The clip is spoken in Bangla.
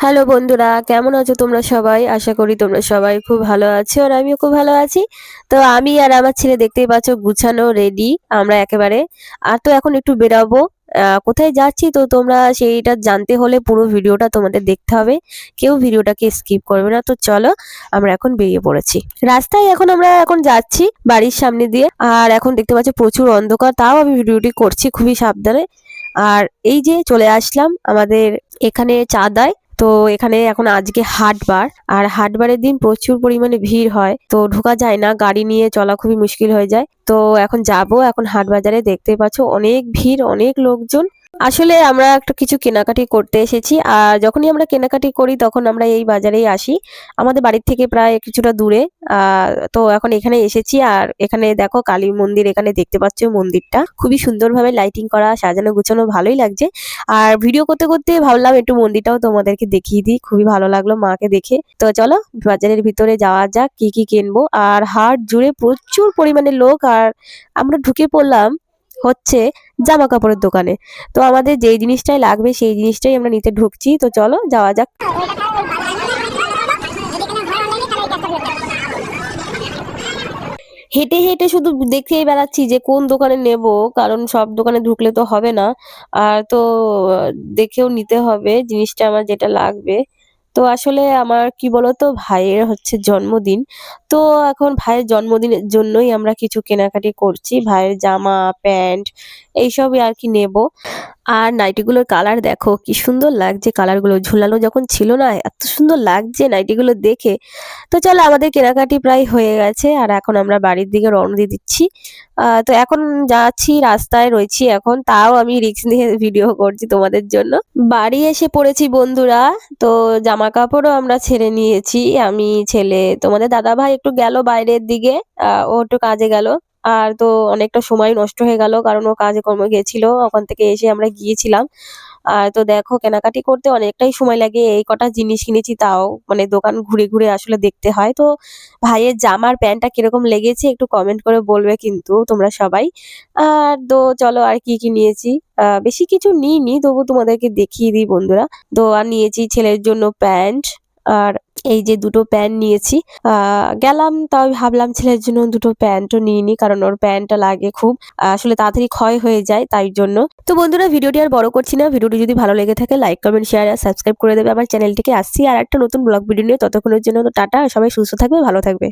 হ্যালো বন্ধুরা, কেমন আছো তোমরা সবাই? আশা করি তোমরা সবাই খুব ভালো আছো আর আমিও খুব ভালো আছি। তো আমি আর আমার ছেলে দেখতেই পাচ্ছ গুছানো রেডি আমরা একেবারে। আর তো এখন একটু বেরাবো। কোথায় যাচ্ছি তো তোমরা সেইটা জানতে হলে পুরো ভিডিওটা তোমাদের দেখতে হবে। কেউ ভিডিওটাকে স্কিপ করবে না। তো চলো আমরা এখন বেরিয়ে পড়েছি। রাস্তায় আমরা এখন যাচ্ছি বাড়ির সামনে দিয়ে। আর এখন দেখতে পাচ্ছি প্রচুর অন্ধকার, তাও আমি ভিডিওটি করছি খুবই সাবধানে। আর এই যে চলে আসলাম আমাদের এখানে চাঁদায়। তো এখানে এখন আজকে হাটবার, আর হাটবারের দিন প্রচুর পরিমাণে ভিড় হয়, তো ঢোকা যায় না, গাড়ি নিয়ে চলা খুবই মুশকিল হয়ে যায়। তো এখন হাট বাজারে দেখতেই পাচ্ছ অনেক ভিড়, অনেক লোকজন। আসলে আমরা একটা কিছু কেনাকাটি করতে এসেছি, আর যখনই আমরা কেনাকাটি করি তখন আমরা এই বাজারেই আসি। আমাদের বাড়ির থেকে প্রায় কিছুটা দূরে। তো এখন এখানে এসেছি, আর এখানে দেখো কালী মন্দির, এখানে দেখতে পাচ্ছ মন্দিরটা খুবই সুন্দরভাবে লাইটিং করা, সাজানো গুছানো, ভালোই লাগছে। আর ভিডিও করতে করতে ভাবলাম একটু মন্দিরটাও তোমাদেরকে দেখিয়ে দিই, খুবই ভালো লাগলো মাকে দেখে। তো চলো বাজারের ভিতরে যাওয়া যাক, কি কি কিনবো। আর হাট জুড়ে প্রচুর পরিমাণে লোক, আর আমরা ঢুকে পড়লাম হচ্ছে জামা কাপড়ের দোকানে। তো আমাদের যেই জিনিসটাই লাগবে সেই জিনিসটাই আমরা নিতে ঢুকছি। তো চলো যাওয়া যাক। হেঁটে হেঁটে শুধু দেখেই বেড়াচ্ছি যে কোন দোকানে নেব, কারণ সব দোকানে ঢুকলে তো হবে না। আর তো দেখেও নিতে হবে জিনিসটা আমার যেটা লাগবে। তো আসলে আমার কি বলতো, ভাইয়ের হচ্ছে জন্মদিন। তো এখন ভাইয়ের জন্মদিনের জন্যই আমরা কিছু কেনাকাটি করছি, ভাইয়ের জামা প্যান্ট এইসবই আর কি নেব। আর নাইটিগুলোর কালার দেখো কি সুন্দর লাগছে, কালারগুলো ঝুলানো যখন ছিল না, এত সুন্দর লাগছে নাইটিগুলো দেখে। তো চলো আমাদের কেনাকাটি প্রায় হয়ে গেছে, আর এখন আমরা বাড়ির দিকে রওনা দিয়ে দিচ্ছি। তো এখন যাচ্ছি, রাস্তায় রয়েছি এখন, তাও আমি রিস্ক নিয়ে ভিডিও করছি তোমাদের জন্য। বাড়ি এসে পড়েছি বন্ধুরা। তো জামা কাপড়ও আমরা ছেড়ে নিয়েছি, আমি ছেলে। তোমাদের দাদা ভাই একটু গেল বাইরের দিকে, ও একটু কাজে গেল। আর তো অনেকটা সময় নষ্ট হয়ে গেল, কারণ ও কাজে কর্মে গেছিল, ওখান থেকে এসে আমরা গিয়েছিলাম। আর তো দেখো কেনাকাটি করতে অনেকটাই সময় লাগে, এই কটা জিনিস কিনেছি, তাও মানে দোকান ঘুরে ঘুরে আসলে দেখতে হয়। তো ভাইয়ের জামার প্যান্টটা কিরকম লেগেছে একটু কমেন্ট করে বলবে কিন্তু তোমরা সবাই। আর তো চলো আর কি কি নিয়েছি। বেশি কিছু নিইনি, তবু তোমাদেরকে দেখিয়ে দিই বন্ধুরা। তো আর নিয়েছি ছেলের জন্য প্যান্ট, আর এই যে দুটো প্যান্ট নিয়েছি। গেলাম, তাও ভাবলাম ছেলের জন্য দুটো প্যান্টও নিয়ে নিই, কারণ ওর প্যান্টটা লাগে খুব, আসলে তাড়াতাড়ি ক্ষয় হয়ে যায় তাই জন্য। তো বন্ধুরা ভিডিওটি আর বড় করছি না, ভিডিওটি যদি ভালো লেগে থাকে লাইক কমেন্ট শেয়ার আর সাবস্ক্রাইব করে দেবে আমার চ্যানেলটিকে। আসছি আর একটা নতুন ব্লগ ভিডিও নিয়ে, ততক্ষণের জন্য তো টাটা, সবাই সুস্থ থাকবে, ভালো থাকবে।